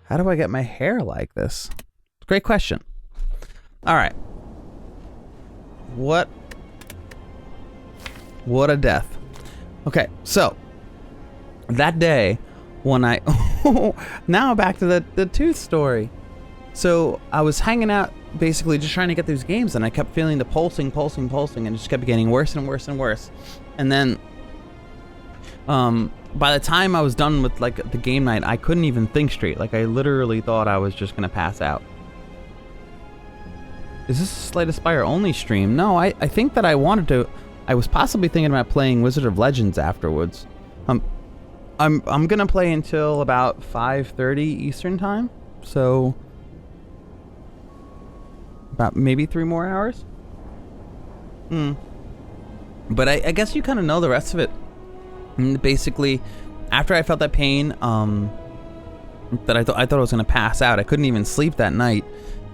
How do I get my hair like this? Great question. All right. What a death. Okay, so that day when I now back to the tooth story. So I was hanging out basically just trying to get these games, and I kept feeling the pulsing, and it just kept getting worse and worse and worse. And then by the time I was done with like the game night, I couldn't even think straight. Like I literally thought I was just gonna pass out. Is this a Slay the Spire only stream? No, I think that I was possibly thinking about playing Wizard of Legends afterwards. I'm gonna play until about 5:30 Eastern time, so about maybe 3 more hours. But I guess you kind of know the rest of it. And basically, after I felt that pain, that I thought I was gonna pass out. I couldn't even sleep that night.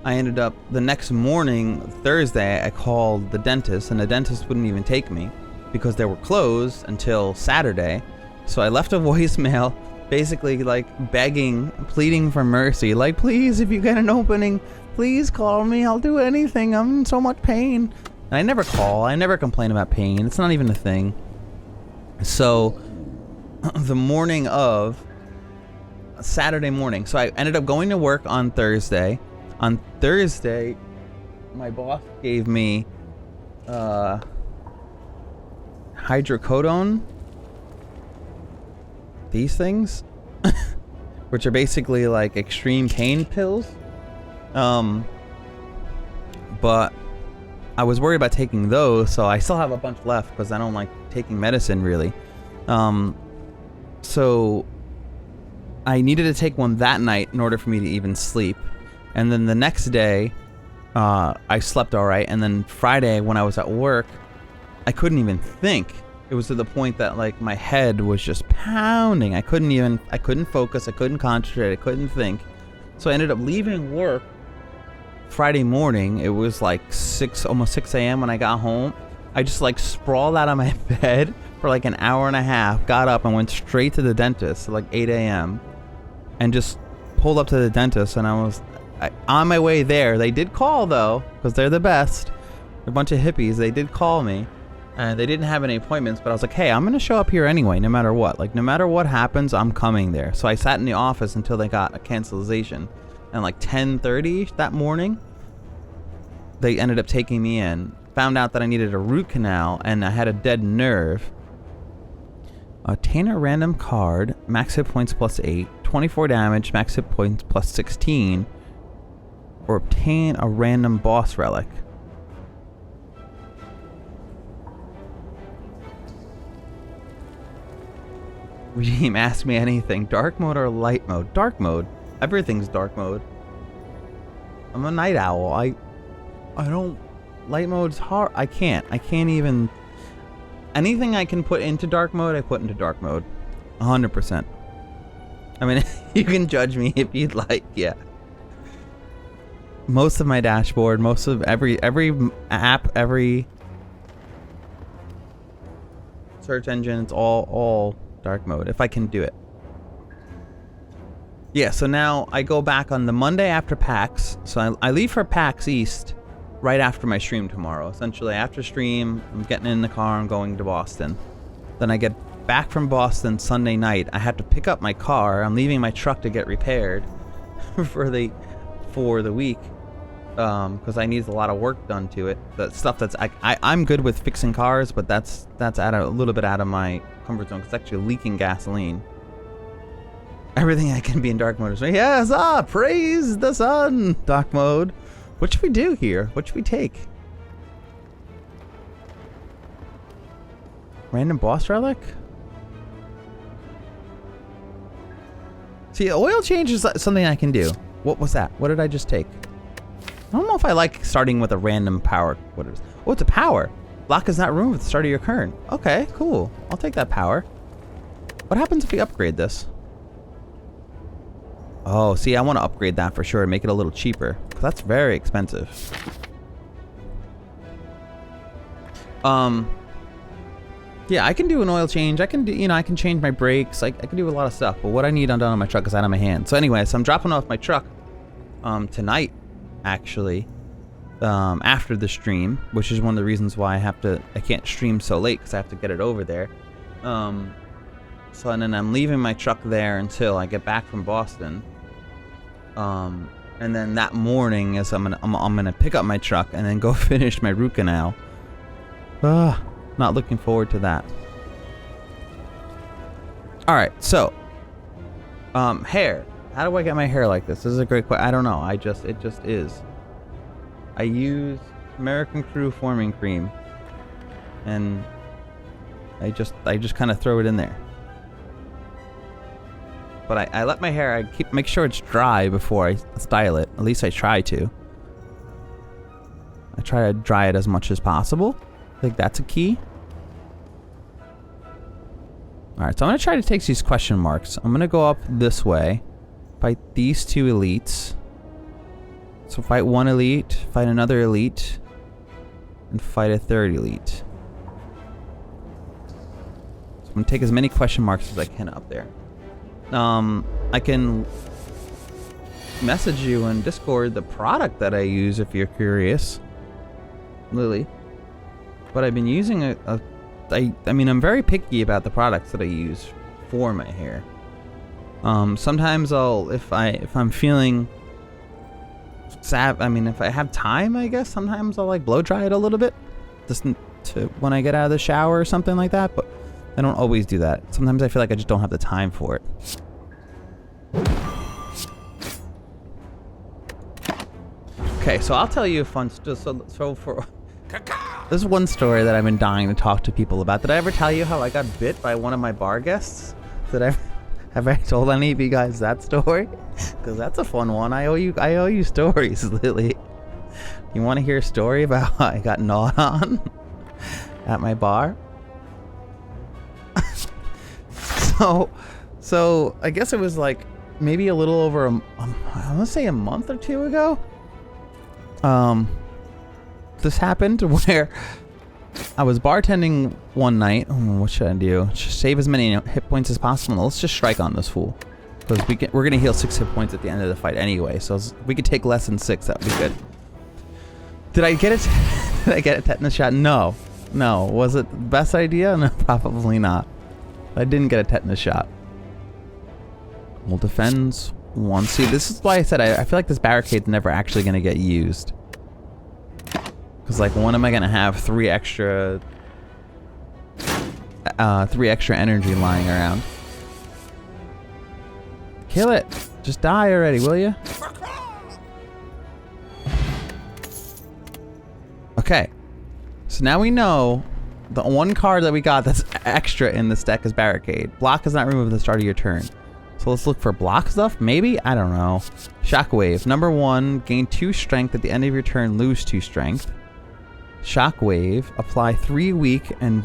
I ended up the next morning, Thursday, I called the dentist, and the dentist wouldn't even take me because they were closed until Saturday. So I left a voicemail basically like begging, pleading for mercy. Like, please, if you get an opening, please call me. I'll do anything. I'm in so much pain. And I never call. I never complain about pain. It's not even a thing. So the morning of Saturday morning, so I ended up going to work on Thursday. On Thursday, my boss gave me hydrocodone. These things, which are basically like extreme pain pills. But I was worried about taking those, so I still have a bunch left because I don't like taking medicine really. So I needed to take one that night in order for me to even sleep. And then the next day, I slept all right. And then Friday, when I was at work, I couldn't even think. It was to the point that like my head was just pounding. I couldn't focus. I couldn't concentrate. I couldn't think. So I ended up leaving work Friday morning. It was like almost 6 a.m. when I got home. I just like sprawled out of my bed for like an hour and a half, got up and went straight to the dentist at like 8 a.m. and just pulled up to the dentist, and on my way there, they did call though, because they're the best. They're a bunch of hippies. They did call me, and they didn't have any appointments, but I was like, hey, I'm going to show up here anyway, no matter what. Like, no matter what happens, I'm coming there. So I sat in the office until they got a cancellation. And like 10:30 that morning, they ended up taking me in. Found out that I needed a root canal, and I had a dead nerve. Obtain a random card, max hit points plus 8, 24 damage, max hit points plus 16, or obtain a random boss relic. Redeem, ask me anything. Dark mode or light mode? Dark mode. Everything's dark mode. I'm a night owl. I don't... Light mode's hard. I can't even... Anything I can put into dark mode, I put into dark mode. 100%. I mean, you can judge me if you'd like, yeah. Most of my dashboard, most of every app, every search engine, it's all dark mode, if I can do it. Yeah, so now I go back on the Monday after PAX. So I leave for PAX East right after my stream tomorrow. Essentially, after stream, I'm getting in the car, I'm going to Boston. Then I get back from Boston Sunday night. I have to pick up my car. I'm leaving my truck to get repaired for the week. Because I need a lot of work done to it. The stuff that's I'm good with fixing cars, but that's a little bit out of my comfort zone. It's actually leaking gasoline. Everything I can be in dark mode is yes, praise the sun. Dark mode. What should we do here? What should we take? Random boss relic? See, oil change is something I can do. What was that? What did I just take? I don't know if I like starting with a random power. What is? Oh, it's a power. Block is not removed at the start of your turn. Okay, cool. I'll take that power. What happens if we upgrade this? Oh, see, I want to upgrade that for sure and make it a little cheaper. Because that's very expensive. Yeah, I can do an oil change. I can do, I can change my brakes. I can do a lot of stuff. But what I need undone on my truck is out of my hand. So anyway, so I'm dropping off my truck tonight, actually, after the stream, which is one of the reasons why I can't stream so late, because I have to get it over there. So and then I'm leaving my truck there until I get back from Boston. And then that morning is I'm gonna pick up my truck and then go finish my root canal. Not looking forward to that. All right, so hair. How do I get my hair like this? This is a great question. I don't know. It just is. I use American Crew forming cream, and I just kind of throw it in there. But I let my hair. Make sure it's dry before I style it. At least I try to. I try to dry it as much as possible. I think that's a key. Alright, so I'm going to try to take these question marks. I'm going to go up this way. Fight these two elites. So fight one elite, fight another elite, and fight a third elite. So I'm going to take as many question marks as I can up there. I can message you in Discord the product that I use if you're curious. Lily. But I've been using I mean, I'm very picky about the products that I use for my hair. Sometimes if I'm feeling sad, I mean, if I have time, I guess sometimes I'll like blow dry it a little bit, just to when I get out of the shower or something like that. But I don't always do that. Sometimes I feel like I just don't have the time for it. Okay, so I'll tell you a fun. So for. There's one story that I've been dying to talk to people about. Did I ever tell you how I got bit by one of my bar guests? Have I told any of you guys that story? Because that's a fun one. I owe you stories, Lily. You want to hear a story about how I got gnawed on at my bar? So I guess it was like maybe a little over I want to say a month or two ago. This happened where I was bartending one night. What should I do? Just save as many hit points as possible. Let's just strike on this fool, because we're gonna heal 6 hit points at the end of the fight anyway. So if we could take less than 6, that would be good. Did I get it? Did I get a tetanus shot? No. Was it the best idea? No, probably not. I didn't get a tetanus shot. Well, defends one. See, this is why I said I feel like this barricade's never actually gonna get used. Because, like, when am I going to have 3 extra energy lying around? Kill it! Just die already, will you? Okay. So now we know the one card that we got that's extra in this deck is Barricade. Block is not removed at the start of your turn. So let's look for block stuff, maybe? I don't know. Shockwave. Number 1, gain 2 strength at the end of your turn, lose 2 strength. Shockwave, apply 3 weak and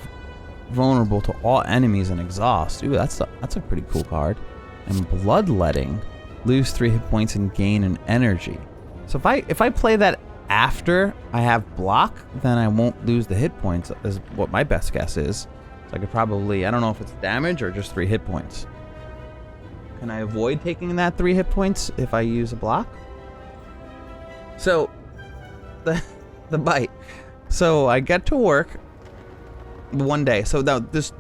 vulnerable to all enemies and exhaust. Ooh, that's a pretty cool card. And Bloodletting, lose 3 hit points and gain an energy. So if I play that after I have block, then I won't lose the hit points, is what my best guess is. So I could probably, I don't know if it's damage or just 3 hit points. Can I avoid taking that 3 hit points if I use a block? So the bite. So I get to work one day. So now there's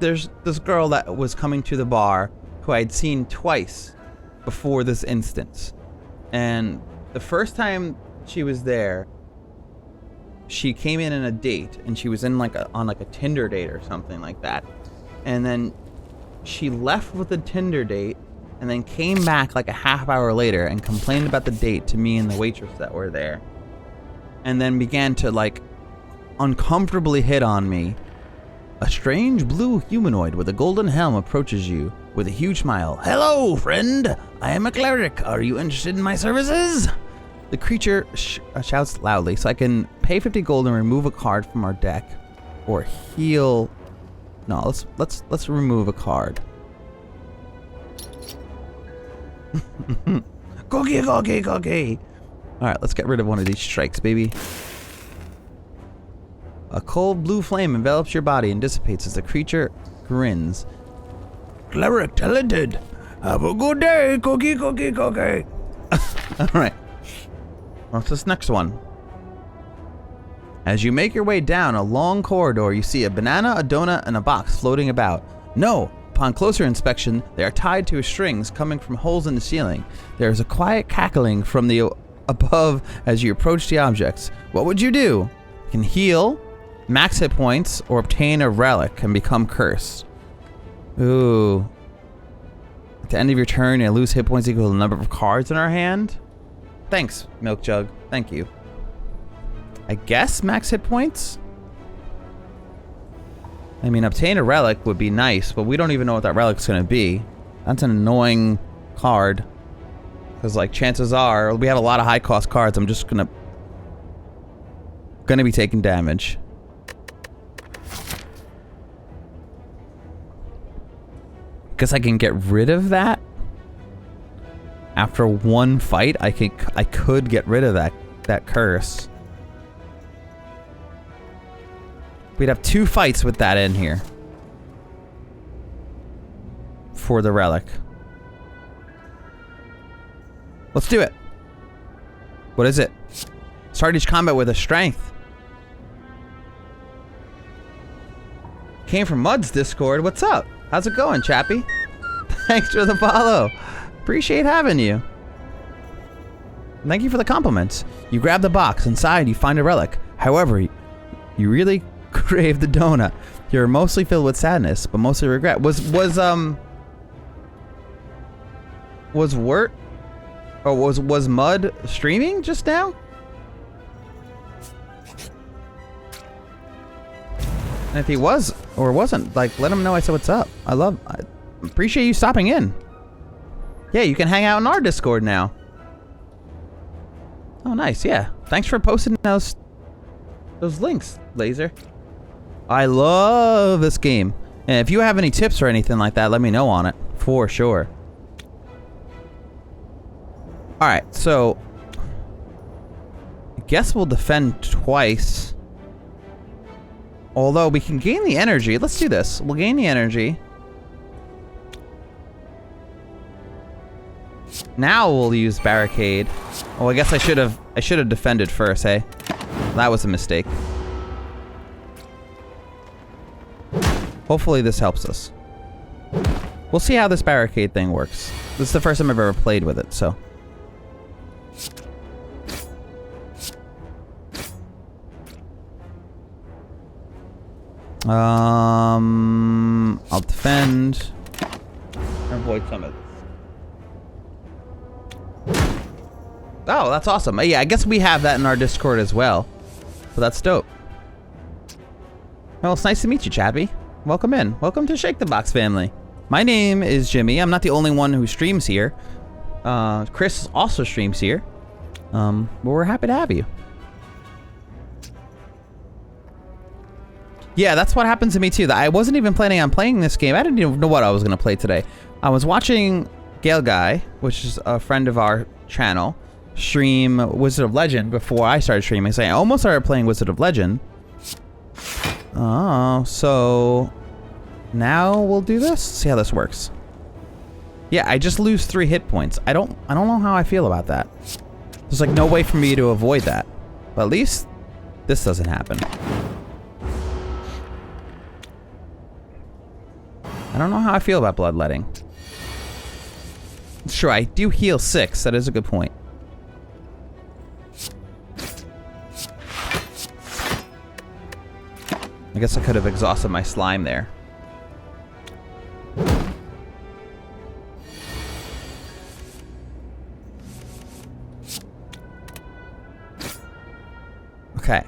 this girl that was coming to the bar who I'd seen twice before this instance. And the first time she was there, she came in a date, and she was in on a Tinder date or something like that. And then she left with the Tinder date and then came back like a half hour later and complained about the date to me and the waitress that were there. And then began to like uncomfortably hit on me. A strange blue humanoid with a golden helm approaches you with a huge smile. Hello, friend. I am a cleric. Are you interested in my services? The creature shouts loudly, so I can pay 50 gold and remove a card from our deck, or heal. No, let's remove a card. Cookie. All right, let's get rid of one of these strikes, baby. A cold blue flame envelops your body and dissipates as the creature grins. Cleric talented. Have a good day, cookie, cookie, cookie. Alright. What's this next one? As you make your way down a long corridor, you see a banana, a donut, and a box floating about. No! Upon closer inspection, they are tied to strings coming from holes in the ceiling. There is a quiet cackling from the above as you approach the objects. What would you do? You can heal, max hit points, or obtain a relic and become cursed. Ooh. At the end of your turn, you lose hit points equal to the number of cards in our hand. Thanks, Milk Jug. Thank you. I guess max hit points? I mean, obtain a relic would be nice, but we don't even know what that relic's gonna be. That's an annoying card. Because, like, chances are, we have a lot of high-cost cards. I'm just gonna be taking damage. Guess I can get rid of that. After one fight, I could get rid of that curse. We'd have 2 fights with that in here. For the relic. Let's do it. What is it? Start each combat with a strength. Came from Mud's Discord. What's up? How's it going, Chappie? Thanks for the follow. Appreciate having you. Thank you for the compliments. You grab the box. Inside, you find a relic. However, you really crave the donut. You're mostly filled with sadness, but mostly regret. Was Mud streaming just now? And if he was or wasn't, like, let him know I said what's up. I appreciate you stopping in. Yeah, you can hang out in our Discord now. Oh, nice. Yeah. Thanks for posting those links, Laser. I love this game. And if you have any tips or anything like that, let me know on it. For sure. Alright, so I guess we'll defend twice. Although we can gain the energy. Let's do this. We'll gain the energy. Now we'll use barricade. Oh, I guess I should have defended first, hey? That was a mistake. Hopefully this helps us. We'll see how this barricade thing works. This is the first time I've ever played with it, so. I'll defend. Avoid some of this. Oh, that's awesome. Yeah, I guess we have that in our Discord as well. But that's dope. Well, it's nice to meet you, Chappie. Welcome in. Welcome to Shake the Box family. My name is Jimmy. I'm not the only one who streams here. Chris also streams here. But we're happy to have you. Yeah, that's what happened to me too. I wasn't even planning on playing this game. I didn't even know what I was going to play today. I was watching Gale Guy, which is a friend of our channel, stream Wizard of Legend before I started streaming. So I almost started playing Wizard of Legend. Oh, so now we'll do this. See how this works. Yeah, I just lose 3 hit points. I don't know how I feel about that. There's like no way for me to avoid that. But at least this doesn't happen. I don't know how I feel about bloodletting. Sure, I do heal 6. That is a good point. I guess I could have exhausted my slime there. Okay.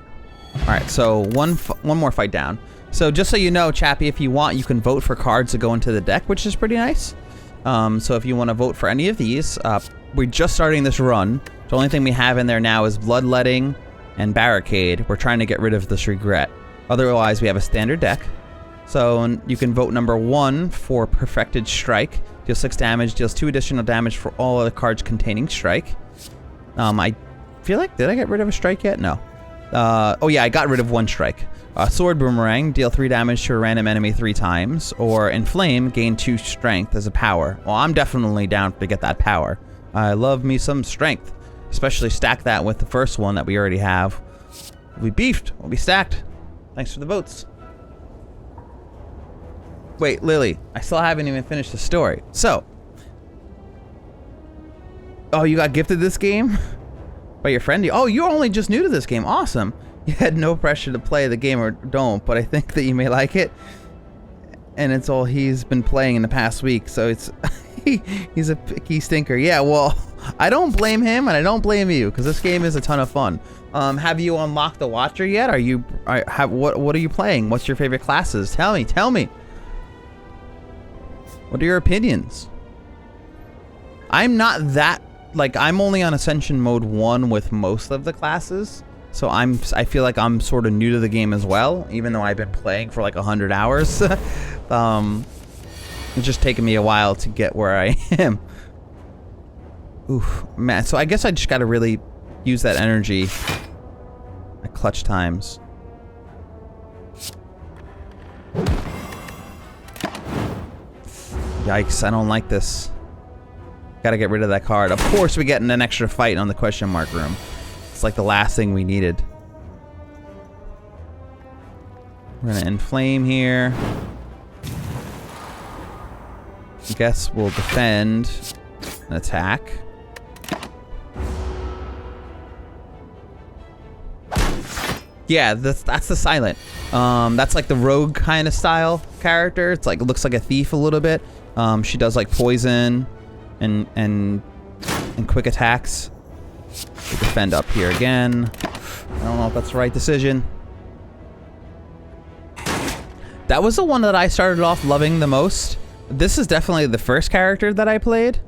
Alright, so one more fight down. So just so you know, Chappie, if you want, you can vote for cards to go into the deck, which is pretty nice. So if you want to vote for any of these, we're just starting this run. The only thing we have in there now is Bloodletting and Barricade. We're trying to get rid of this Regret. Otherwise, we have a standard deck. So you can vote number 1 for Perfected Strike. Deals 6 damage, deals 2 additional damage for all other cards containing Strike. I feel like, did I get rid of a Strike yet? No. Oh yeah, I got rid of 1 Strike. Sword Boomerang, deal 3 damage to a random enemy 3 times. Or Inflame, gain 2 strength as a power. Well, I'm definitely down to get that power. I love me some strength. Especially stack that with the first one that we already have. We'll be beefed. We'll be stacked. Thanks for the votes. Wait, Lily, I still haven't even finished the story. So. Oh, you got gifted this game? By your friend? Oh, you're only just new to this game. Awesome. You had no pressure to play the game or don't, but I think that you may like it. And it's all he's been playing in the past week, so it's he's a picky stinker. Yeah, well, I don't blame him and I don't blame you because this game is a ton of fun. Have you unlocked the Watcher yet? What are you playing? What's your favorite classes? Tell me. What are your opinions? I'm not that I'm only on Ascension mode 1 with most of the classes. So I feel like I'm sort of new to the game as well, even though I've been playing for like 100 hours. It's just taken me a while to get where I am. Oof, man. So I guess I just got to really use that energy at clutch times. Yikes, I don't like this. Gotta get rid of that card. Of course we get an extra fight on the question mark room. It's like the last thing we needed. We're gonna inflame here. I guess we'll defend and attack. Yeah, that's the silent. That's like the rogue kind of style character. It's like, it looks like a thief a little bit. She does like poison and quick attacks. We defend up here again. I don't know if that's the right decision. That was the one that I started off loving the most. This is definitely the first character that I played.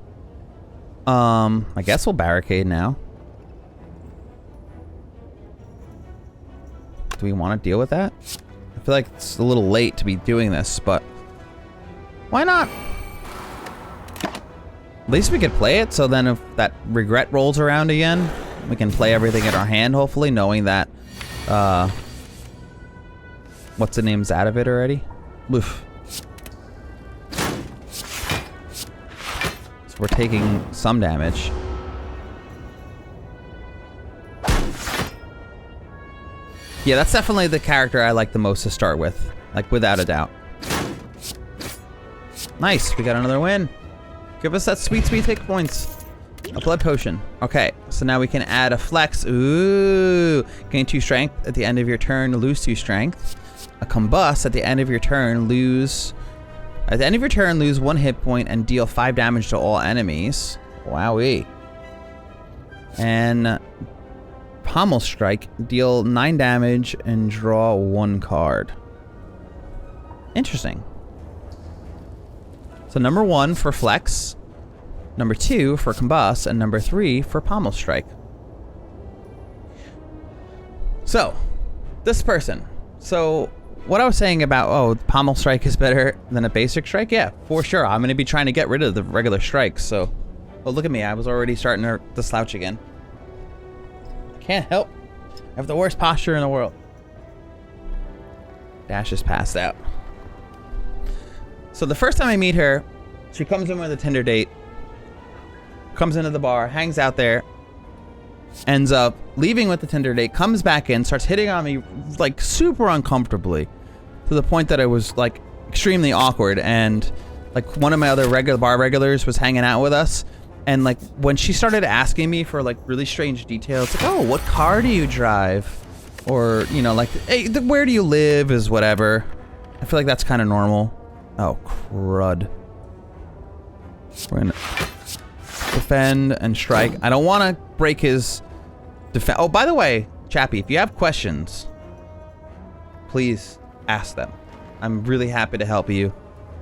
I guess we'll barricade now. Do we want to deal with that? I feel like it's a little late to be doing this, but why not? At least we could play it, so then if that regret rolls around again, we can play everything in our hand, hopefully, knowing that, what's the name's out of it already? Oof. So we're taking some damage. Yeah, that's definitely the character I like the most to start with, like, without a doubt. Nice, we got another win. Give us that sweet hit points. A blood potion. Okay, so now we can add a flex. Ooh. Gain 2 strength at the end of your turn, lose 2 strength. A combust at the end of your turn, lose 1 hit point and deal 5 damage to all enemies. Wowee. And Pommel Strike, deal 9 damage and draw 1 card. Interesting. So number 1 for Flex, number 2 for Combust, and number 3 for Pommel Strike. So, this person. So, what I was saying about, oh, Pommel Strike is better than a basic strike? Yeah, for sure. I'm going to be trying to get rid of the regular strikes, so... Oh, look at me. I was already starting to slouch again. I can't help. I have the worst posture in the world. Dash is passed out. So the first time I meet her, she comes in with a Tinder date, comes into the bar, hangs out there, ends up leaving with the Tinder date, comes back in, starts hitting on me like super uncomfortably to the point that it was like extremely awkward. And like one of my other bar regulars was hanging out with us. And like when she started asking me for like really strange details, like, oh, what car do you drive? Or, you know, like, hey, where do you live is whatever. I feel like that's kind of normal. Oh, crud. We're gonna defend and strike. I don't want to break his defense. Oh, by the way, Chappie, if you have questions, please ask them. I'm really happy to help you.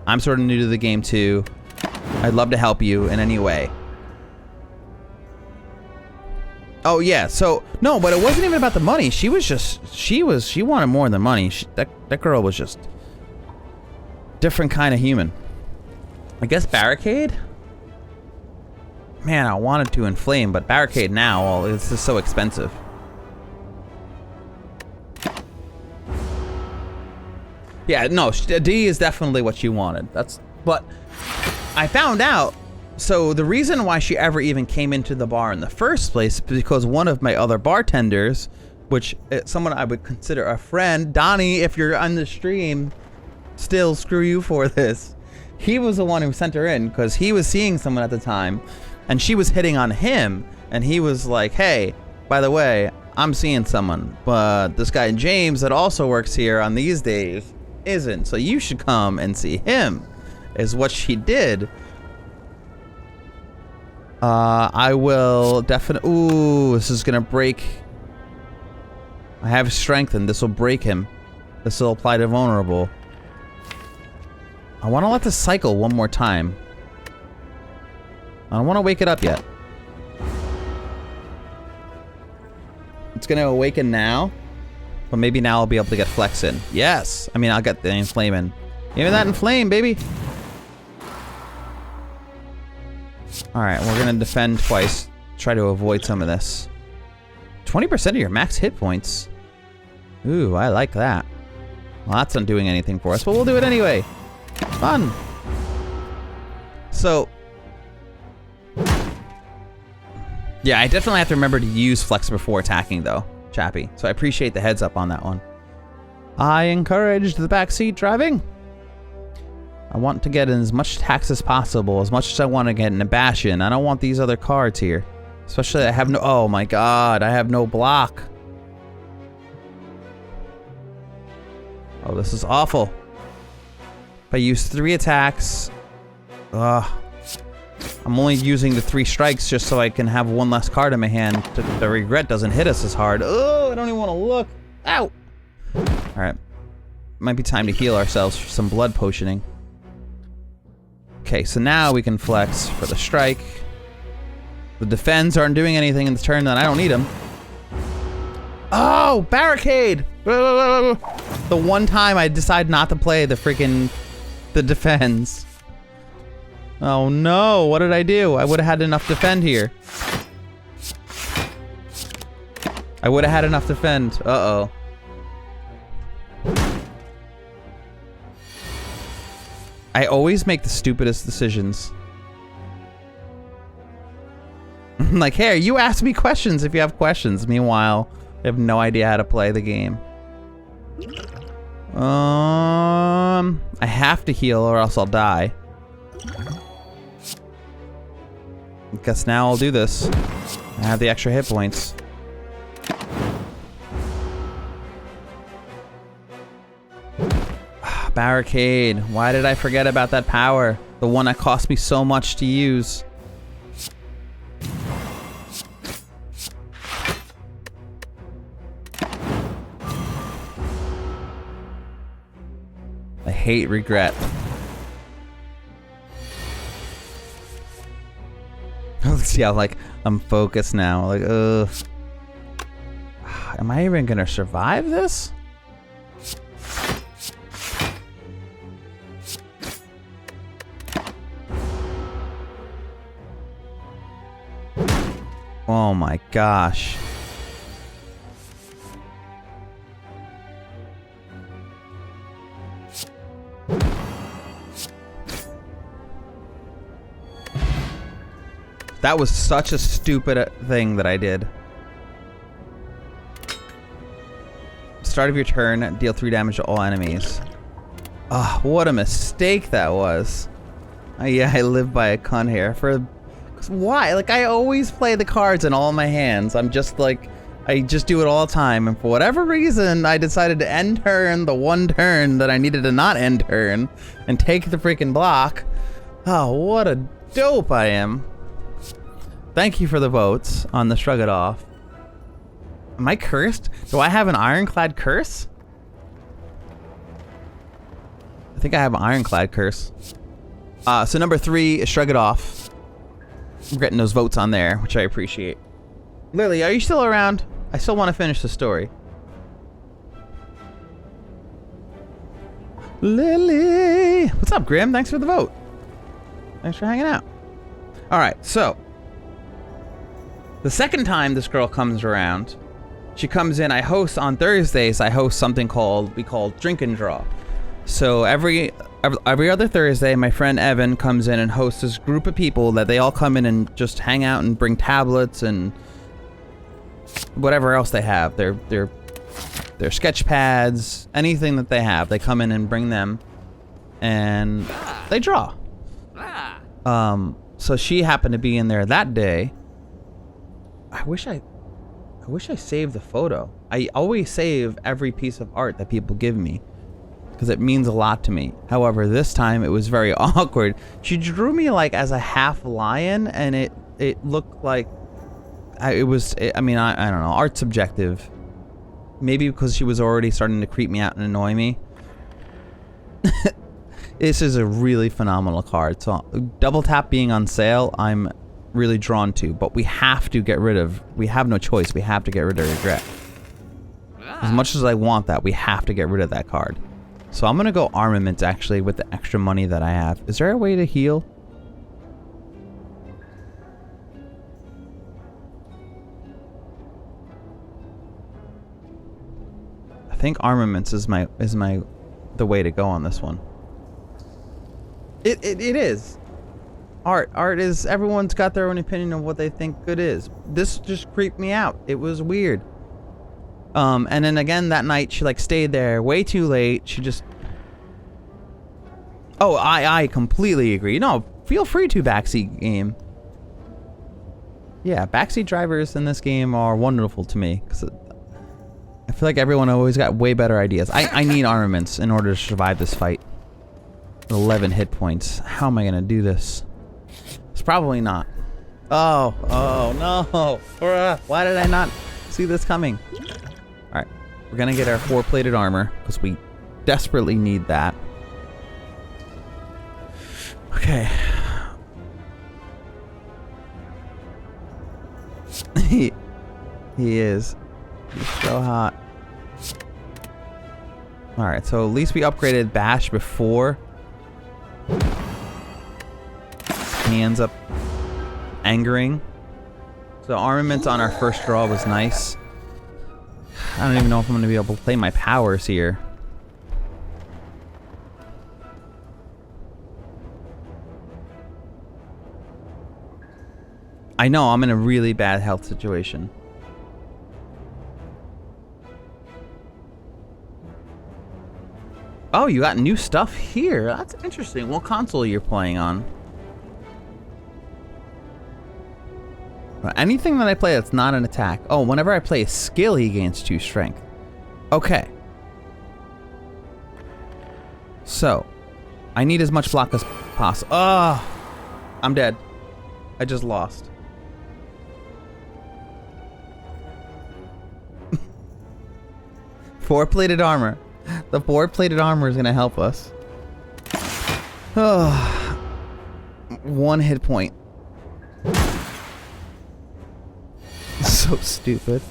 I'm sort of new to the game too. I'd love to help you in any way. Oh yeah, so no, but it wasn't even about the money. She wanted more than money. That girl was just different kind of human. I guess barricade? Man, I wanted to inflame, but barricade now, well, it's just so expensive. Yeah, no, D is definitely what she wanted. But I found out, so the reason why she ever even came into the bar in the first place is because one of my other bartenders, which someone I would consider a friend, Donnie, if you're on the stream, still screw you for this. He was the one who sent her in because he was seeing someone at the time and she was hitting on him, and he was like, hey, by the way, I'm seeing someone, but this guy James that also works here on these days isn't, so you should come and see him, is what she did. I will definitely... Ooh, this is gonna break... I have strength and this will break him. This will apply to vulnerable. I want to let this cycle one more time. I don't want to wake it up yet. It's going to awaken now. But maybe now I'll be able to get flex in. Yes! I mean, I'll get the inflame in. Give me that inflame, baby! Alright, we're going to defend twice. Try to avoid some of this. 20% of your max hit points. Ooh, I like that. Well, that's not doing anything for us, but we'll do it anyway. Fun! So... yeah, I definitely have to remember to use flex before attacking, though, Chappie. So I appreciate the heads up on that one. I encouraged the backseat driving. I want to get in as much tax as possible, as much as I want to get in a Bastion. I don't want these other cards here. Especially I have no... oh my god, I have no block. Oh, this is awful. If I use 3 attacks... ugh. I'm only using the 3 strikes just so I can have 1 less card in my hand. The regret doesn't hit us as hard. Oh, I don't even want to look. Ow! Alright. Might be time to heal ourselves for some blood potioning. Okay, so now we can flex for the strike. The defends aren't doing anything in the turn, then I don't need them. Oh, barricade! The one time I decide not to play the freaking... the defends. Oh no, what did I do? I would have had enough defend here. I would have had enough defend. Uh-oh. I always make the stupidest decisions. Like, hey, you ask me questions if you have questions. Meanwhile, I have no idea how to play the game. I have to heal or else I'll die. Guess now I'll do this. I have the extra hit points. Barricade. Why did I forget about that power? The one that cost me so much to use. I hate regret. Let's see how, like, I'm focused now. Like, ugh. Am I even gonna survive this? Oh my gosh. That was such a stupid thing that I did. Start of your turn, deal 3 damage to all enemies. Ah, oh, what a mistake that was. Yeah, I live by a con here. Why? Like, I always play the cards in all my hands. I'm just like, I just do it all the time. And for whatever reason, I decided to end turn the one turn that I needed to not end turn and take the freaking block. Oh, what a dope I am. Thank you for the votes on the Shrug It Off. Am I cursed? Do I have an Ironclad curse? I think I have an Ironclad curse. So number 3 is Shrug It Off. I'm getting those votes on there, which I appreciate. Lily, are you still around? I still want to finish the story. Lily! What's up, Grim? Thanks for the vote. Thanks for hanging out. Alright, so. The second time this girl comes around, she comes in, I host on Thursdays, I host something we call Drink and Draw. So every other Thursday, my friend Evan comes in and hosts this group of people that they all come in and just hang out and bring tablets and whatever else they have. Their sketch pads, anything that they have, they come in and bring them, and they draw. So she happened to be in there that day. I wish I saved the photo. I always save every piece of art that people give me because it means a lot to me. However, this time it was very awkward. She drew me like as a half lion, and it looked like I don't know. Art's subjective. Maybe because she was already starting to creep me out and annoy me. This is a really phenomenal card. So double tap being on sale, I'm really drawn to, but we have to get rid of. We have no choice. We have to get rid of regret. As much as I want that, we have to get rid of that card. So I'm gonna go armaments actually with the extra money that I have. Is there a way to heal? I think armaments is the way to go on this one. It is. Art is, everyone's got their own opinion of what they think good is. This just creeped me out. It was weird. And then again that night she like stayed there way too late. She just... Oh, I completely agree. No, feel free to backseat game. Yeah, backseat drivers in this game are wonderful to me because I feel like everyone always got way better ideas. I need armaments in order to survive this fight. 11 hit points. How am I gonna do this? It's probably not. Oh no. Why did I not see this coming? Alright, we're gonna get our 4-plated armor because we desperately need that. Okay. He is. He's so hot. Alright, so at least we upgraded Bash before he ends up angering. So armaments on our first draw was nice. I don't even know if I'm going to be able to play my powers here. I know I'm in a really bad health situation. Oh, you got new stuff here. That's interesting. What console you're playing on? Anything that I play that's not an attack. Oh, whenever I play a skill, he gains 2 strength. Okay. So, I need as much block as possible. Oh, I'm dead. I just lost. Four-plated armor. The 4-plated armor is going to help us. Oh, 1 hit point. So stupid.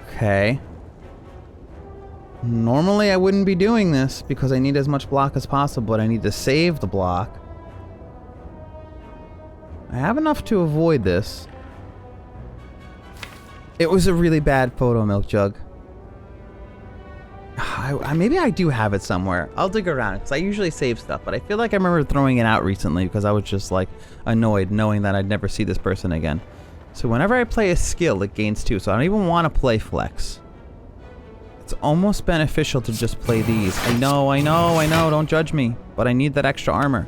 Okay. Normally I wouldn't be doing this because I need as much block as possible, but I need to save the block. I have enough to avoid this. It was a really bad photo, Milk Jug. Maybe I do have it somewhere. I'll dig around because I usually save stuff, but I feel like I remember throwing it out recently because I was just like annoyed knowing that I'd never see this person again. So whenever I play a skill, it gains 2. So I don't even want to play flex. It's almost beneficial to just play these. I know. Don't judge me, but I need that extra armor.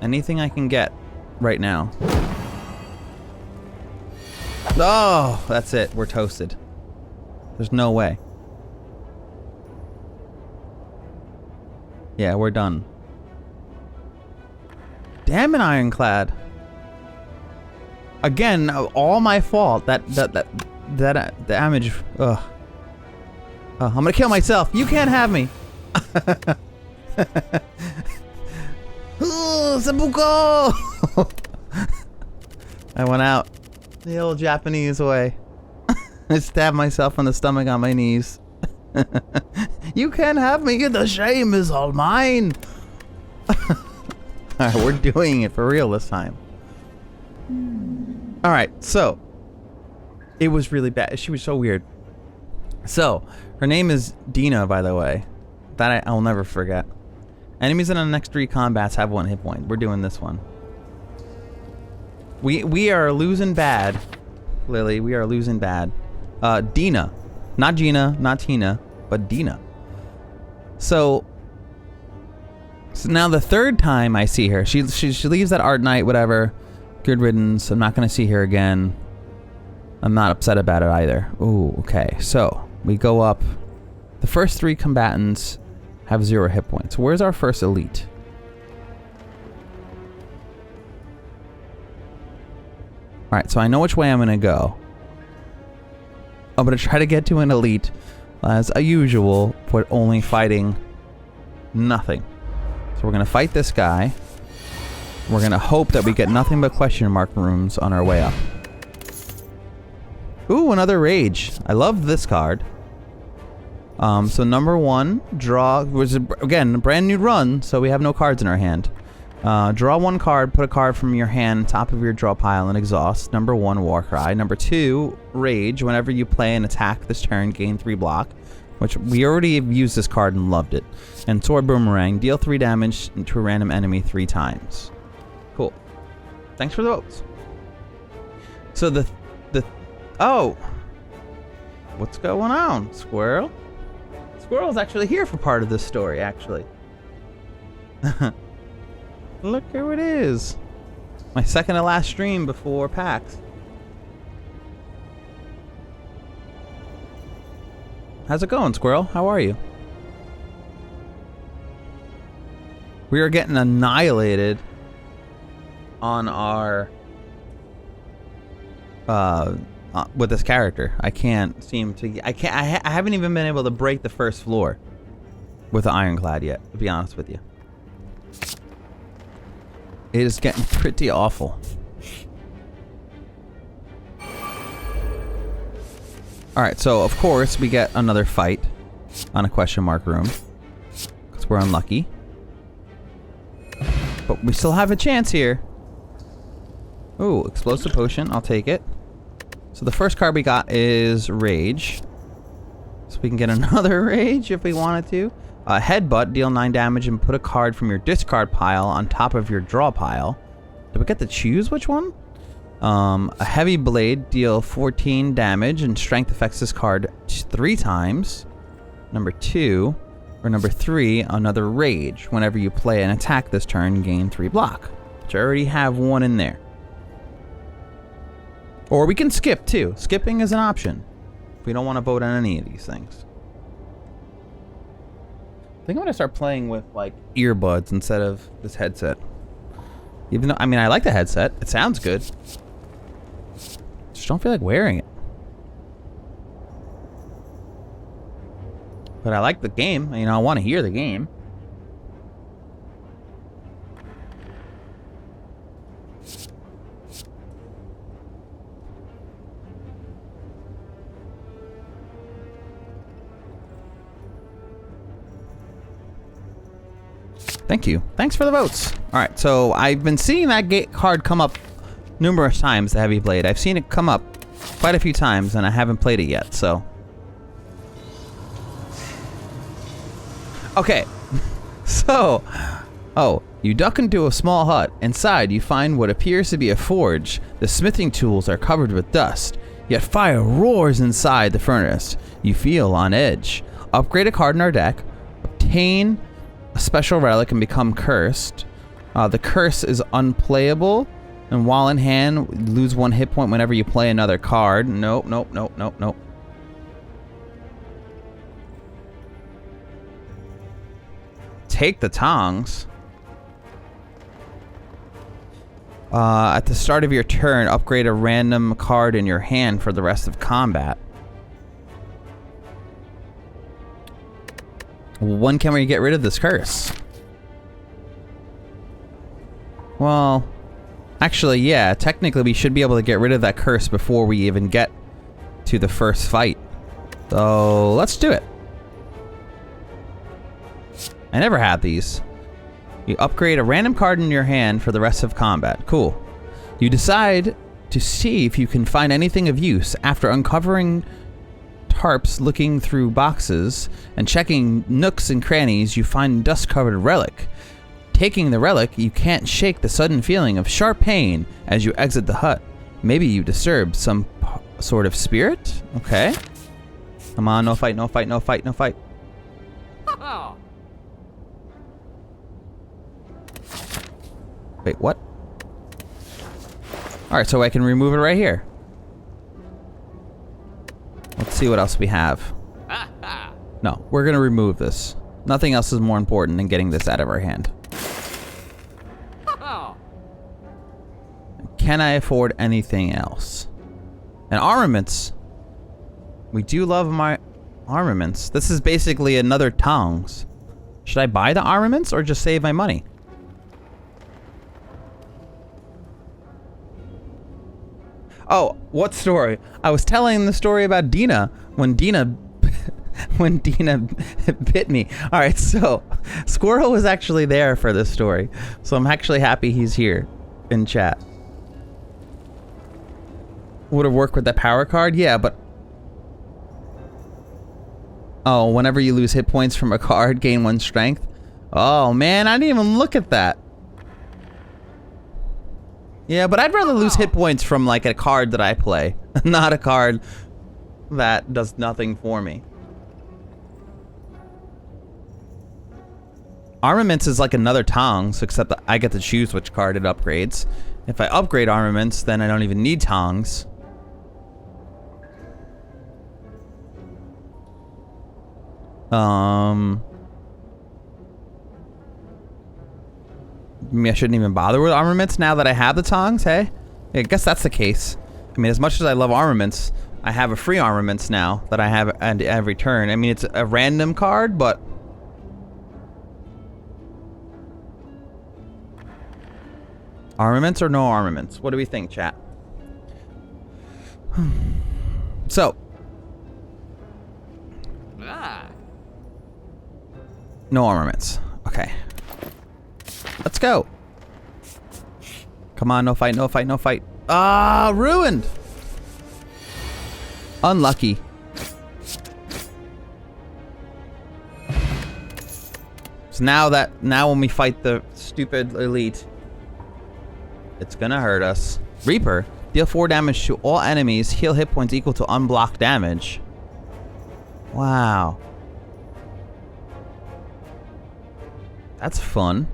Anything I can get right now. Oh, that's it. We're toasted. There's no way. Yeah, we're done. Damn it, Ironclad. Again, all my fault. That damage. Ugh. Oh, I'm gonna kill myself. You can't have me. Seppuku! I went out the old Japanese way. I stabbed myself in the stomach on my knees. You can't have me. The shame is all mine. Alright, we're doing it for real this time. Alright, so. It was really bad. She was so weird. So, her name is Dina, by the way. That I'll never forget. Enemies in the next 3 combats have 1 hit point. We're doing this one. We are losing bad. Lily, we are losing bad. Dina. Not Gina, not Tina, but Dina. So now the 3rd time I see her, she leaves that art night, whatever. Good riddance. I'm not going to see her again. I'm not upset about it either. Ooh, okay. So we go up. The first 3 combatants have 0 hit points. Where's our first elite? Alright, so I know which way I'm going to go. I'm going to try to get to an elite, as usual, but only fighting nothing. So we're going to fight this guy. We're going to hope that we get nothing but question mark rooms on our way up. Ooh, another rage. I love this card. So number 1, draw, was again a brand new run, so we have no cards in our hand. Draw 1 card, put a card from your hand on top of your draw pile and exhaust. Number 1, Warcry. Number 2, Rage. Whenever you play an attack this turn, gain 3 block, which we already have used this card and loved it. And Sword Boomerang, deal 3 damage to a random enemy 3 times. Cool. Thanks for the votes. So oh, what's going on, Squirrel? Squirrel's actually here for part of this story, actually. Look who it is. My second to last stream before PAX. How's it going, Squirrel? How are you? We are getting annihilated on our with this character. I can't seem to. I haven't even been able to break the first floor with the Ironclad yet, to be honest with you. It is getting pretty awful. Alright, so of course we get another fight on a question mark room. Because we're unlucky. But we still have a chance here. Ooh, explosive potion. I'll take it. So the first card we got is Rage. So we can get another Rage if we wanted to. Headbutt, deal 9 damage and put a card from your discard pile on top of your draw pile. Do we get to choose which one? A Heavy Blade, deal 14 damage and strength affects this card 3 times. Number 2. Or number 3, another Rage. Whenever you play an attack this turn, gain 3 block. Which I already have 1 in there. Or we can skip too. Skipping is an option. If we don't want to vote on any of these things. I think I'm gonna start playing with like earbuds instead of this headset. Even though, I mean, I like the headset. It sounds good. Just don't feel like wearing it. But I like the game. You know, I want to hear the game. Thank you. Thanks for the votes. Alright, so I've been seeing that card come up numerous times, the Heavy Blade. I've seen it come up quite a few times, and I haven't played it yet, so... Okay. So... Oh, you duck into a small hut. Inside, you find what appears to be a forge. The smithing tools are covered with dust, yet fire roars inside the furnace. You feel on edge. Upgrade a card in our deck. Obtain a special relic and become cursed. The curse is unplayable, and while in hand, lose 1 hit point whenever you play another card. Nope, nope, nope, nope, nope. Take the tongs. At the start of your turn, upgrade a random card in your hand for the rest of combat. When can we get rid of this curse? Well, actually, yeah. Technically, we should be able to get rid of that curse before we even get to the first fight. So, let's do it. I never had these. You upgrade a random card in your hand for the rest of combat. Cool. You decide to see if you can find anything of use. After uncovering tarps, looking through boxes, and checking nooks and crannies, you find a dust-covered relic. Taking the relic, you can't shake the sudden feeling of sharp pain as you exit the hut. Maybe you disturbed some sort of spirit? Okay. Come on, no fight, no fight, no fight, no fight. Wait, what? Alright, so I can remove it right here. Let's see what else we have. No, we're gonna remove this. Nothing else is more important than getting this out of our hand. Can I afford anything else? And armaments. We do love my armaments. This is basically another tongs. Should I buy the armaments or just save my money? Oh, what story? I was telling the story about Dina when Dina bit me. All right, so Squirrel was actually there for this story, so I'm actually happy he's here in chat. Would have worked with that power card? Yeah, but oh, whenever you lose hit points from a card, gain 1 strength. Oh man, I didn't even look at that. Yeah, but I'd rather lose hit points from like a card that I play, not a card that does nothing for me. Armaments is like another tongs, except that I get to choose which card it upgrades. If I upgrade armaments, then I don't even need tongs. Maybe I shouldn't even bother with armaments now that I have the tongs, hey? I guess that's the case. I mean, as much as I love armaments, I have a free armaments now that I have at every turn. I mean, it's a random card, but armaments or no armaments? What do we think, chat? So. No armaments. Okay. Let's go. Come on, no fight, no fight, no fight. Ah, ruined. Unlucky. So now when we fight the stupid elite, it's gonna hurt us. Reaper, deal 4 damage to all enemies, heal hit points equal to unblocked damage. Wow. That's fun.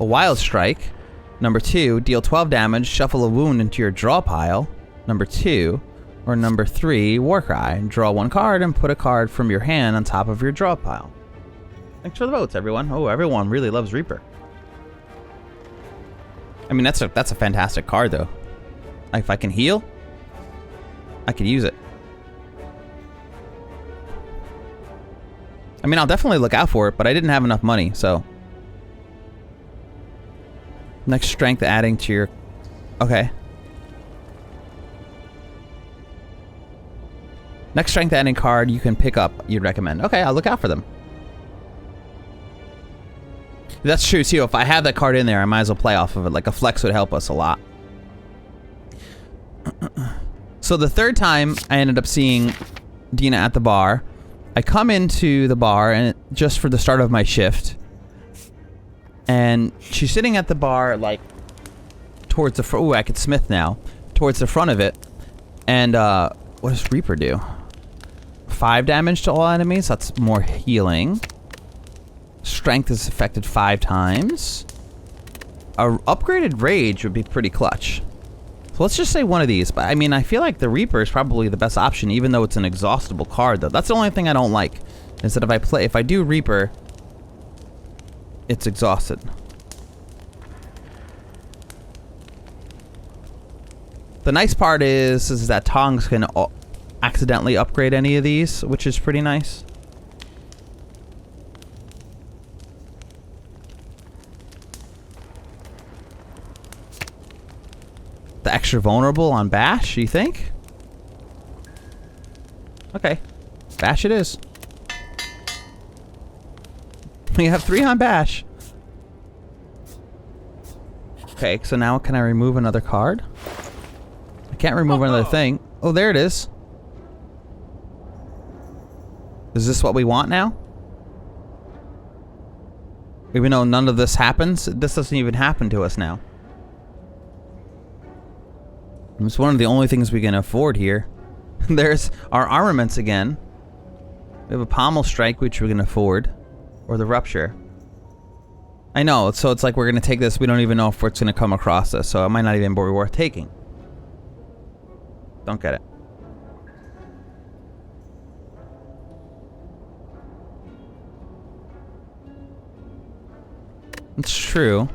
A Wild Strike. Number 2, deal 12 damage, shuffle a wound into your draw pile. Number 2. Or number 3, Warcry. Draw 1 card and put a card from your hand on top of your draw pile. Thanks for the votes, everyone. Oh, everyone really loves Reaper. I mean, that's a fantastic card, though. If I can heal, I could use it. I mean, I'll definitely look out for it, but I didn't have enough money, so. Next strength adding to your... Okay. Next strength adding card you can pick up, you'd recommend. Okay, I'll look out for them. That's true, too. If I have that card in there, I might as well play off of it. Like, a flex would help us a lot. So the third time I ended up seeing Dina at the bar, I come into the bar and just for the start of my shift. And she's sitting at the bar, like, towards the front. Ooh, I could smith now. Towards the front of it. And, what does Reaper do? 5 damage to all enemies. That's more healing. Strength is affected 5 times. A upgraded Rage would be pretty clutch. So let's just say one of these. But, I mean, I feel like the Reaper is probably the best option, even though it's an exhaustible card, though. That's the only thing I don't like. Is that if I do Reaper, it's exhausted. The nice part is that Tongs can accidentally upgrade any of these, which is pretty nice. The extra vulnerable on Bash, you think? Okay. Bash it is. We have 3 on Bash. Okay, so now can I remove another card? I can't remove another thing. Oh, there it is. Is this what we want now? Even though none of this happens, this doesn't even happen to us now. It's one of the only things we can afford here. There's our armaments again. We have a pommel strike, which we can afford. Or the rupture. I know, so it's like we're going to take this, we don't even know if it's going to come across us, so it might not even be worth taking. Don't get it. It's true.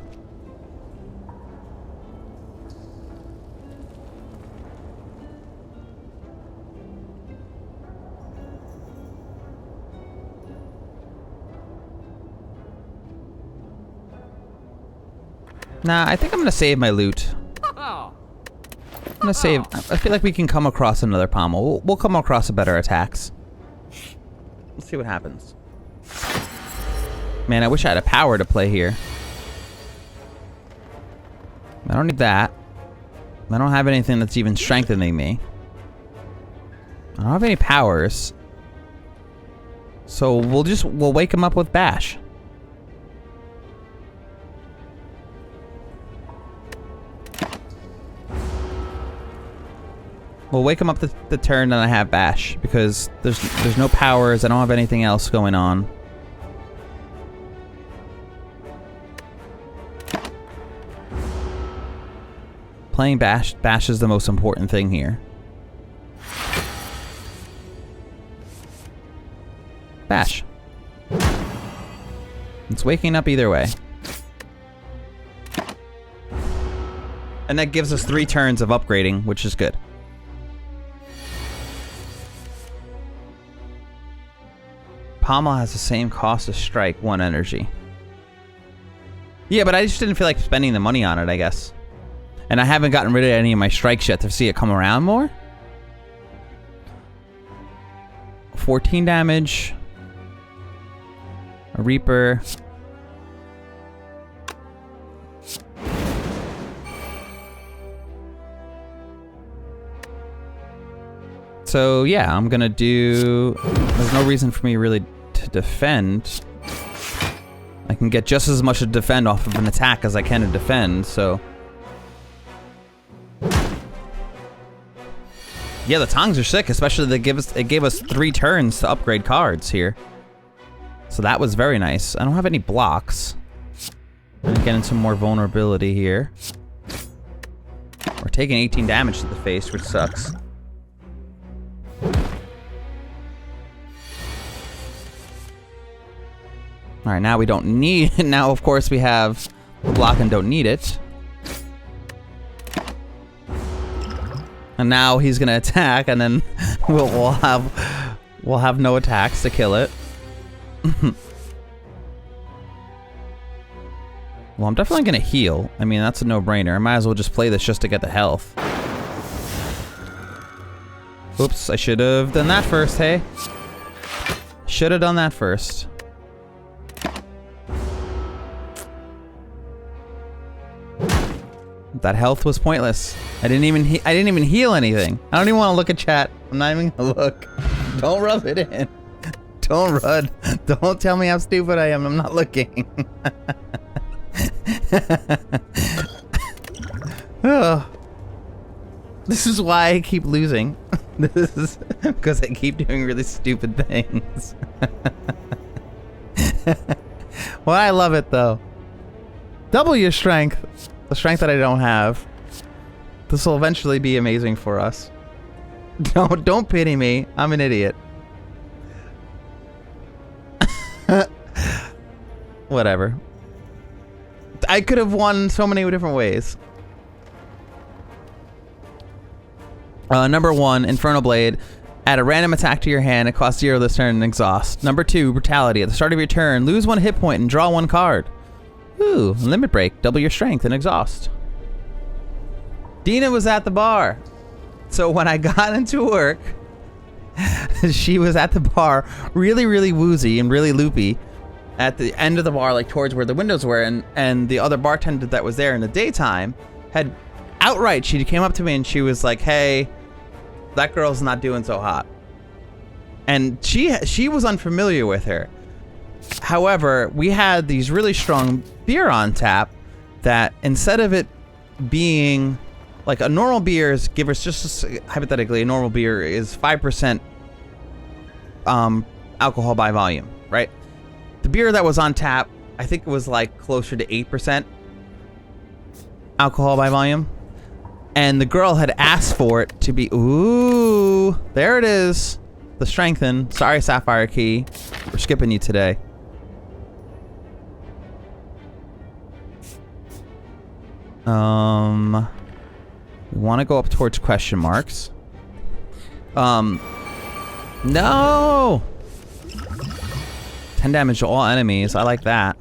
Nah, I think I'm gonna save my loot. I'm gonna save. I feel like we can come across another pommel. We'll come across a better attacks. Let's see what happens. Man, I wish I had a power to play here. I don't need that. I don't have anything that's even strengthening me. I don't have any powers. So we'll wake him up with Bash. We'll wake him up the turn that I have Bash, because there's no powers, I don't have anything else going on. Playing Bash is the most important thing here. Bash. It's waking up either way. And that gives us 3 turns of upgrading, which is good. Pommel has the same cost as strike, 1 energy. Yeah, but I just didn't feel like spending the money on it, I guess. And I haven't gotten rid of any of my strikes yet to see it come around more. 14 damage. A Reaper. So yeah, I'm gonna do... There's no reason for me really to defend. I can get just as much to defend off of an attack as I can to defend, so... Yeah, the tongs are sick, especially it gave us 3 turns to upgrade cards here. So that was very nice. I don't have any blocks. I'm getting some more vulnerability here. We're taking 18 damage to the face, which sucks. Alright, now we don't need... Now, of course, we have the block and don't need it. And now he's gonna attack, and then we'll have no attacks to kill it. Well, I'm definitely gonna heal. I mean, that's a no-brainer. I might as well just play this just to get the health. Oops, I should have done that first, hey? Should have done that first. That health was pointless. I didn't even heal anything. I don't even want to look at chat. I'm not even gonna look. Don't rub it in. Don't run. Don't tell me how stupid I am. I'm not looking. Oh. This is why I keep losing. This is because I keep doing really stupid things. Well, I love it though. Double your strength. The strength that I don't have. This will eventually be amazing for us. Don't pity me. I'm an idiot. Whatever. I could have won so many different ways. Number 1, Infernal Blade. Add a random attack to your hand. It costs 0 this turn and exhaust. Number 2, Brutality. At the start of your turn, lose 1 hit point and draw 1 card. Ooh, Limit Break. Double your strength and exhaust. Dina was at the bar. So when I got into work, she was at the bar, really, really woozy and really loopy. at the end of the bar, like towards where the windows were, and the other bartender that was there in the daytime had outright, she came up to me and she was like, hey, that girl's not doing so hot. And she was unfamiliar with her. However, we had these really strong beer on tap that instead of it being like a normal beer is, give us just hypothetically, a normal beer is 5% alcohol by volume, right? The beer that was on tap, I think it was like closer to 8% alcohol by volume. And the girl had asked for it to be, ooh, there it is. The strengthen. Sorry, Sapphire Key. We're skipping you today. We want to go up towards question marks. No! 10 damage to all enemies. I like that.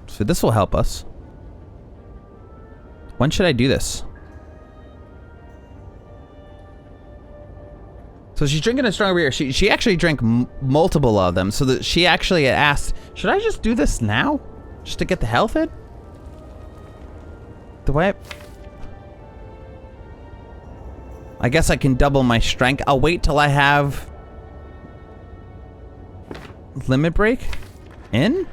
So this will help us. When should I do this? So she's drinking a stronger beer. She actually drank multiple of them. So that she actually asked, should I just do this now? Just to get the health in? The way I guess I can double my strength. I'll wait till I have limit break in.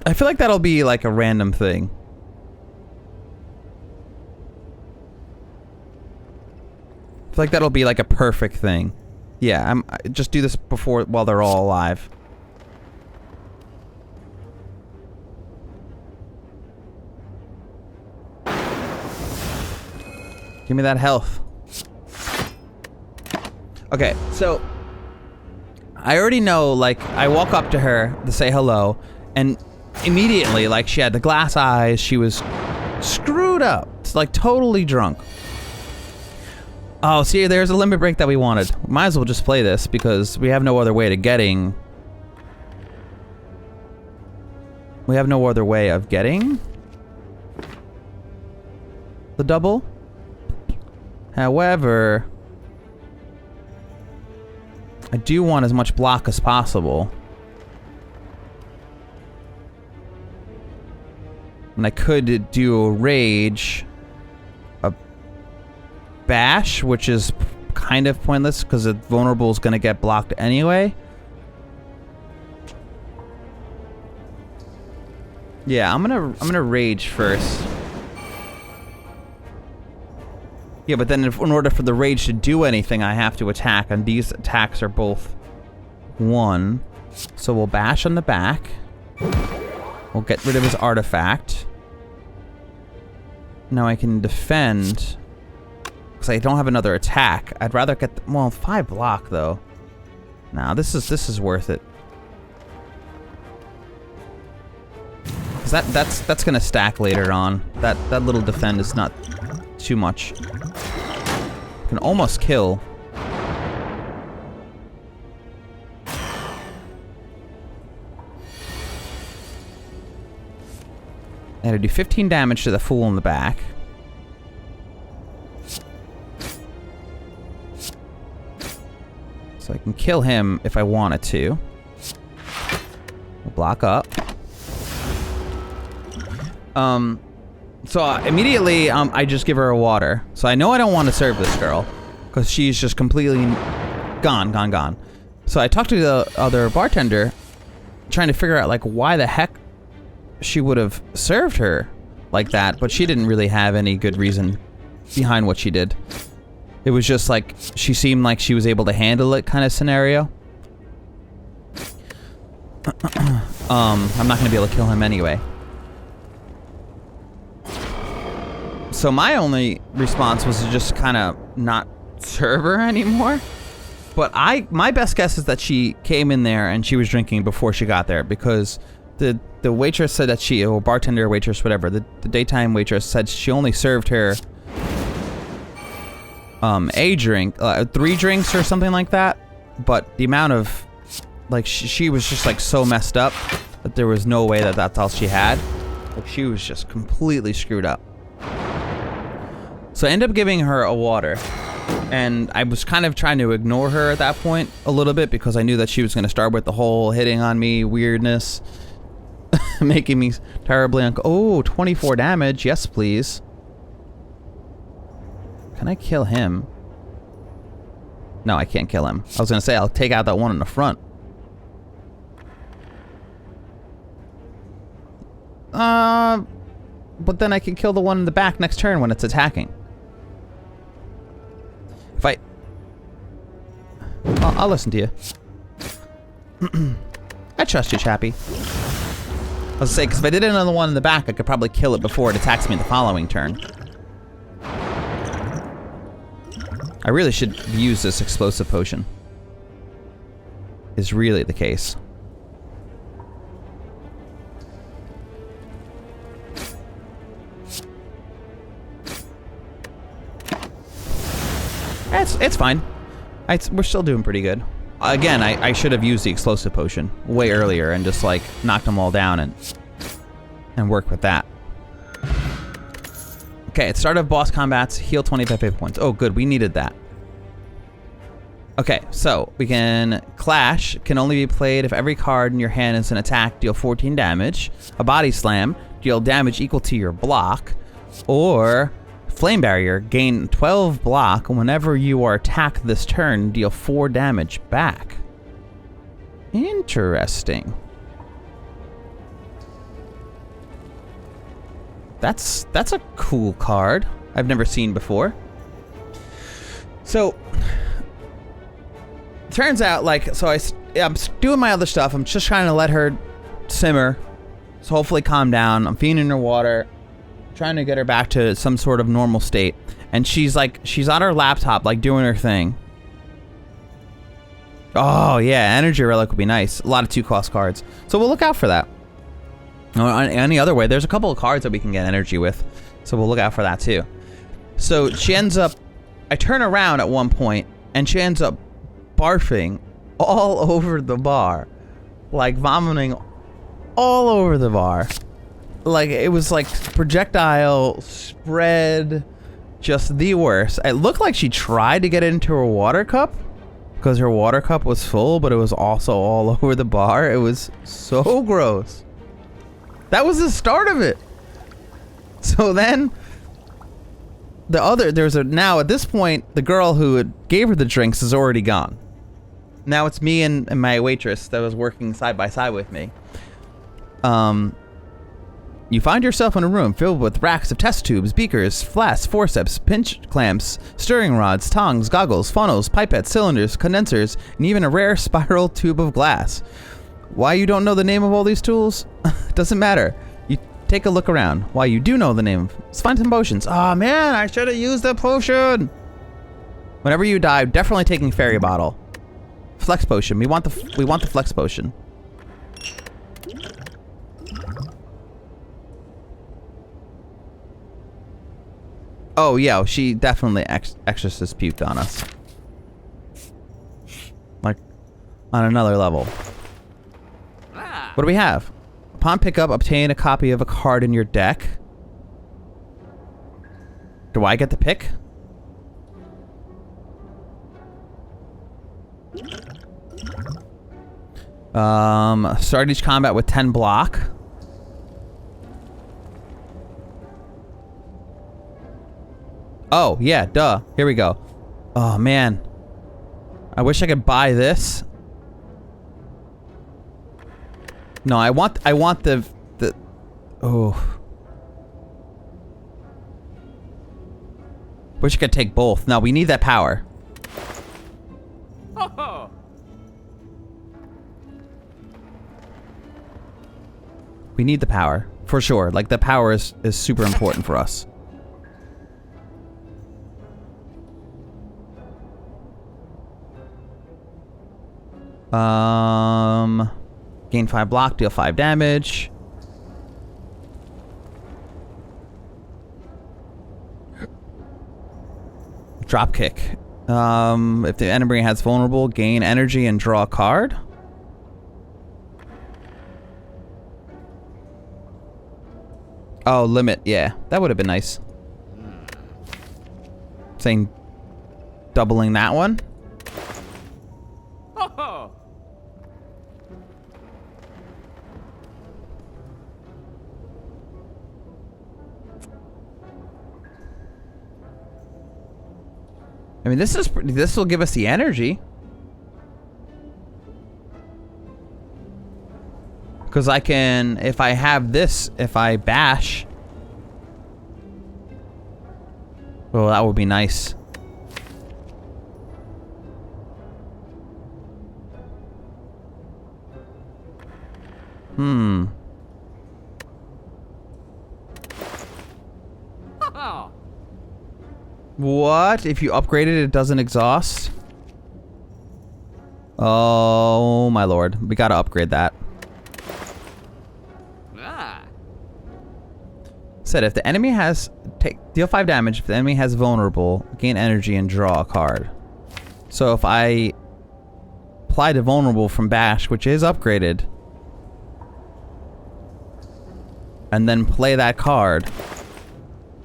I feel like that'll be like a random thing. I feel like that'll be like a perfect thing. Yeah, just do this before while they're all alive. Give me that health. Okay, so I already know, like, I walk up to her to say hello, and immediately, like, she had the glass eyes, she was screwed up. It's like totally drunk. Oh, see, there's a limit break that we wanted. Might as well just play this because we have no other way to getting... We have no other way of getting the double. However, I do want as much block as possible. And I could do a rage, a bash, which is kind of pointless because the vulnerable is going to get blocked anyway. Yeah, I'm gonna rage first. Yeah, but then in order for the rage to do anything, I have to attack, and these attacks are both 1. So we'll bash on the back. We'll get rid of his artifact. Now I can defend, because I don't have another attack. I'd rather get, well, 5 block though. Nah, this is worth it. Cause that's gonna stack later on. That little defend is not too much. Can almost kill. And I do 15 damage to the fool in the back. So I can kill him if I wanted to. We'll block up. So immediately, I just give her a water. So I know I don't want to serve this girl, because she's just completely gone. So I talked to the other bartender, trying to figure out, like, why the heck she would have served her like that, but she didn't really have any good reason behind what she did. It was just like, she seemed like she was able to handle it kind of scenario. I'm not going to be able to kill him anyway. So my only response was to just kind of not serve her anymore. But my best guess is that she came in there and she was drinking before she got there, because the waitress said that she, or bartender, waitress, whatever, the daytime waitress said she only served her a drink, 3 drinks or something like that. But the amount of, like, she was just like so messed up that there was no way that that's all she had. Like, she was just completely screwed up. So I end up giving her a water. And I was kind of trying to ignore her at that point a little bit because I knew that she was going to start with the whole hitting on me weirdness. Making me terribly oh, 24 damage. Yes, please. Can I kill him? No, I can't kill him. I was going to say I'll take out that one in the front. But then I can kill the one in the back next turn when it's attacking. If I... I'll listen to you. I trust you, Chappie. I was gonna say, because if I did another one in the back, I could probably kill it before it attacks me the following turn. I really should use this explosive potion. Is really the case. It's fine. We're still doing pretty good. Again, I should have used the explosive potion way earlier and just like knocked them all down and work with that. Okay, at start of boss combats, heal 25 hit points. Oh, good, we needed that. Okay, so we can Clash can only be played if every card in your hand is an attack, deal 14 damage. A Body Slam, deal damage equal to your block, or Flame Barrier, gain 12 block, and whenever you are attacked this turn, deal 4 damage back. Interesting. That's a cool card I've never seen before. So, turns out, like, so I'm doing my other stuff. I'm just trying to let her simmer, so hopefully calm down. I'm feeding her water, trying to get her back to some sort of normal state. And she's on her laptop, like, doing her thing. Oh, yeah, Energy Relic would be nice. A lot of 2-cost cards. So we'll look out for that. Any other way, there's a couple of cards that we can get energy with. So we'll look out for that, too. So she ends up... I turn around at one point, and she ends up barfing all over the bar. Like, vomiting all over the bar. Like, it was like projectile spread, just the worst. It looked like she tried to get it into her water cup because her water cup was full, but it was also all over the bar. It was so gross. That was the start of it. So then now at this point, the girl who gave her the drinks is already gone. Now it's me and my waitress that was working side by side with me. You find yourself in a room filled with racks of test tubes, beakers, flasks, forceps, pinch clamps, stirring rods, tongs, goggles, funnels, pipettes, cylinders, condensers, and even a rare spiral tube of glass. Why you don't know the name of all these tools? Doesn't matter. You take a look around. Why you do know the name. Let's find some potions. Oh man, I should have used the potion. Whenever you die, definitely taking fairy bottle. Flex potion. We want the flex potion. Oh yeah, she definitely exorcist puked on us. Like on another level. What do we have? Upon pickup, obtain a copy of a card in your deck. Do I get the pick? Start each combat with 10 block. Oh, yeah, duh. Here we go. Oh, man. I wish I could buy this. No, I want the oh. Wish I could take both. No, we need that power. Oh. We need the power for sure. Like the power is super important for us. Gain 5 block, deal 5 damage. Drop kick. If the enemy has vulnerable, gain energy and draw a card. Oh, limit. Yeah, that would have been nice. Saying doubling that one. I mean, this will give us the energy. Because I can, if I have this, if I bash. Oh, that would be nice. What? If you upgrade it, it doesn't exhaust? Oh, my lord. We gotta upgrade that. Said if the enemy has... deal 5 damage. If the enemy has vulnerable, gain energy and draw a card. So if I apply to vulnerable from bash, which is upgraded, and then play that card,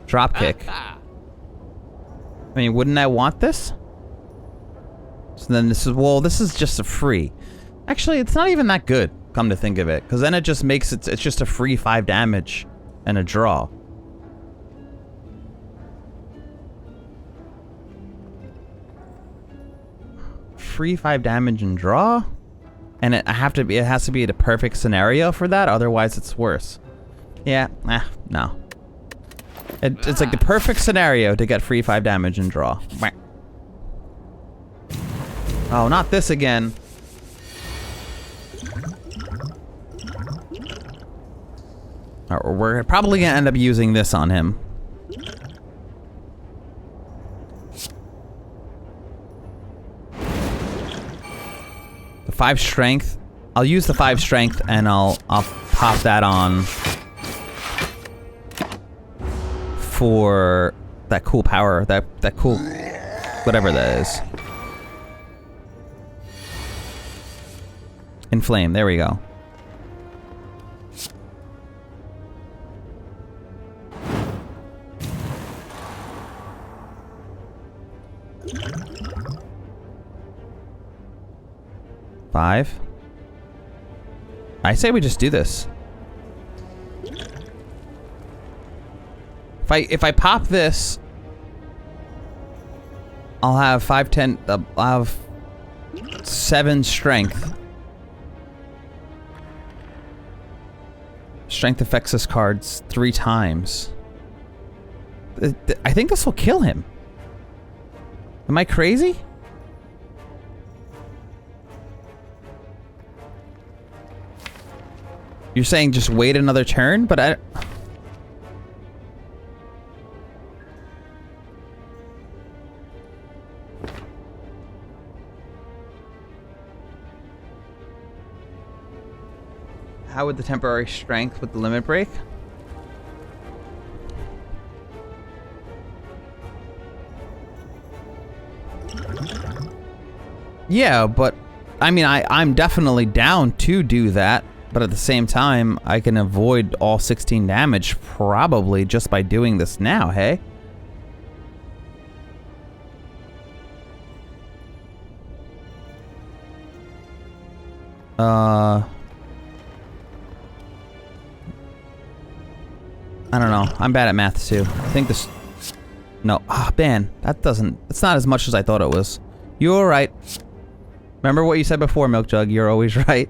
dropkick. I mean, wouldn't I want this? So then this is, well, this is just a free. Actually, it's not even that good, come to think of it. Because then it just makes it, it's just a free 5 damage and a draw. Free 5 damage and draw? And it has to be the perfect scenario for that, otherwise it's worse. Yeah, no. It's like the perfect scenario to get free 5 damage and draw. Oh, not this again. We're probably gonna end up using this on him. The 5 strength. I'll use the 5 strength and I'll pop that on for that cool power, that cool whatever that is. Inflame, there we go. Five. I say we just do this. If I pop this, I'll have 5, 10. I'll have 7 strength. Strength affects this card 3 times. I think this will kill him. Am I crazy? You're saying just wait another turn, but I... How would the temporary strength with the limit break? Yeah, but I mean, I'm definitely down to do that. But at the same time, I can avoid all 16 damage probably just by doing this now, hey? I don't know. I'm bad at math too. I think this... No. Ah, man. That doesn't... It's not as much as I thought it was. You're right. Remember what you said before, Milk Jug. You're always right.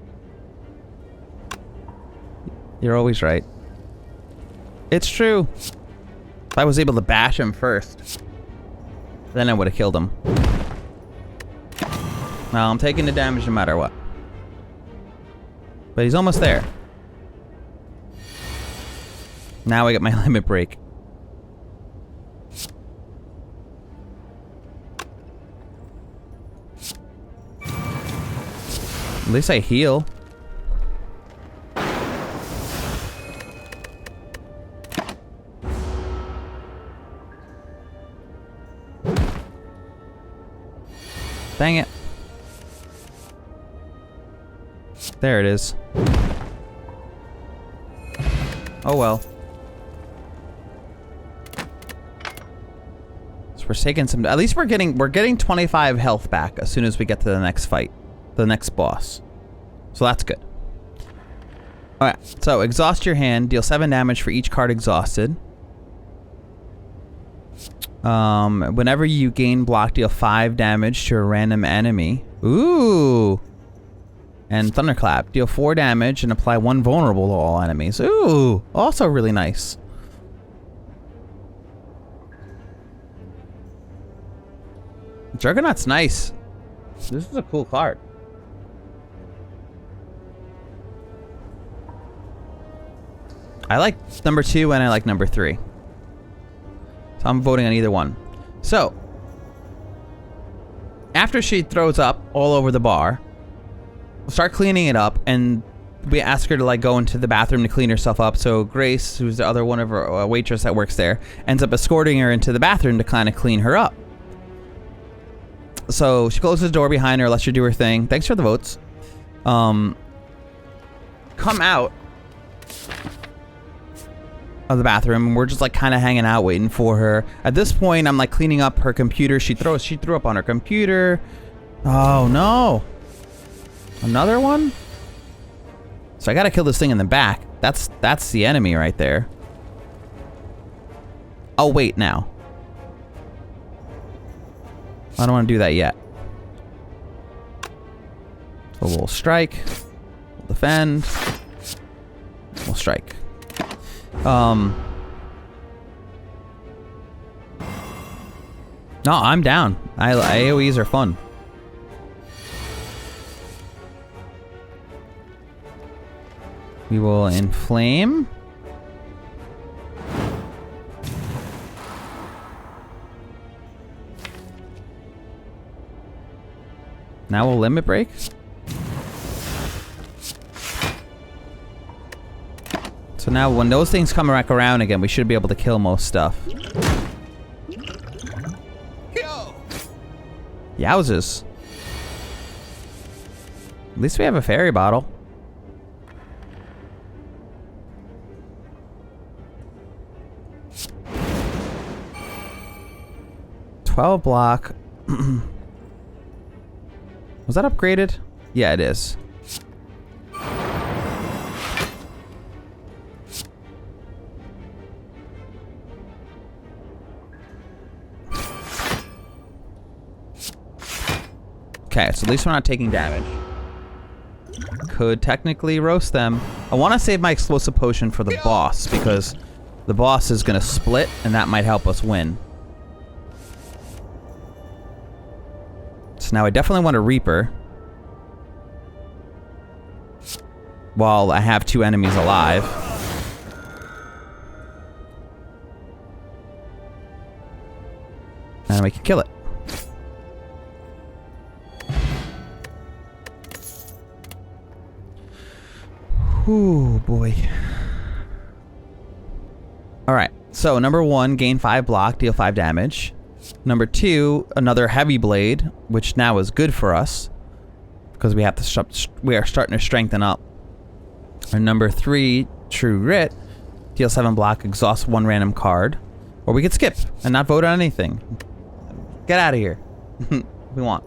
You're always right. It's true. If I was able to bash him first, then I would have killed him. Well, I'm taking the damage no matter what. But he's almost there. Now I get my limit break. At least I heal. Dang it. There it is. Oh well. we're taking some. At least we're getting 25 health back as soon as we get to the next fight, the next boss. So that's good. All right. So exhaust your hand. Deal 7 damage for each card exhausted. Whenever you gain block, deal 5 damage to a random enemy. Ooh. And Thunderclap. Deal 4 damage and apply 1 vulnerable to all enemies. Ooh. Also really nice. Juggernaut's nice. This is a cool card. I like number 2 and I like number 3. So I'm voting on either one. So, after she throws up all over the bar, we'll start cleaning it up, and we ask her to like go into the bathroom to clean herself up. So Grace, who's the other one of her waitress that works there, ends up escorting her into the bathroom to kind of clean her up. So she closes the door behind her, lets her do her thing. Thanks for the votes. Come out of the bathroom, and we're just like kind of hanging out waiting for her. At this point, I'm like cleaning up her computer. She threw up on her computer. Oh no. Another one? So I gotta kill this thing in the back. That's the enemy right there. I'll wait now. I don't want to do that yet. So we'll strike. We'll defend. We'll strike. No, I'm down. AoEs are fun. We will inflame. Now we'll limit break. So now when those things come back around again, we should be able to kill most stuff. Yowzers. At least we have a fairy bottle. $12 block. Was that upgraded? Yeah, it is. Okay, so at least we're not taking damage. Could technically roast them. I want to save my explosive potion for the boss, because the boss is going to split, and that might help us win. So now I definitely want a Reaper. While I have 2 enemies alive. And we can kill it. Ooh, boy. Alright, so number 1, gain 5 block, deal 5 damage. Number 2, another heavy blade, which now is good for us. Because we have to we are starting to strengthen up. And number 3, true grit, deal 7 block, exhaust 1 random card. Or we could skip and not vote on anything. Get out of here. We want.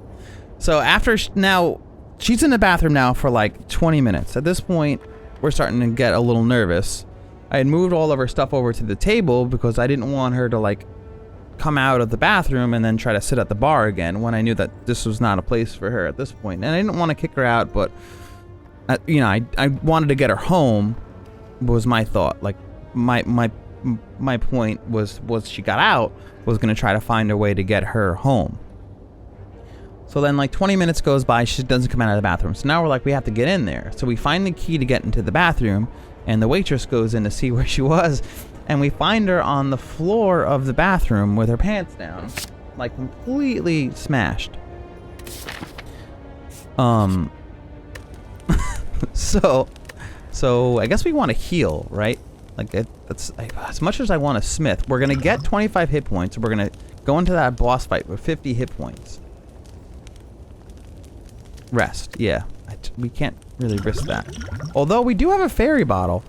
So after now, she's in the bathroom now for like 20 minutes. At this point, we're starting to get a little nervous. I had moved all of her stuff over to the table because I didn't want her to like come out of the bathroom and then try to sit at the bar again when I knew that this was not a place for her at this point. And I didn't want to kick her out, but you know, I wanted to get her home was my thought. Like my point was she got out, was going to try to find a way to get her home. So then like 20 minutes goes by, she doesn't come out of the bathroom. So now we're like, we have to get in there. So we find the key to get into the bathroom, and the waitress goes in to see where she was, and we find her on the floor of the bathroom with her pants down, like completely smashed. So I guess we want to heal, right? Like that's as much as I want a smith. We're gonna get 25 hit points. We're gonna go into that boss fight with 50 hit points. Rest, yeah. We can't really risk that. Although we do have a fairy bottle.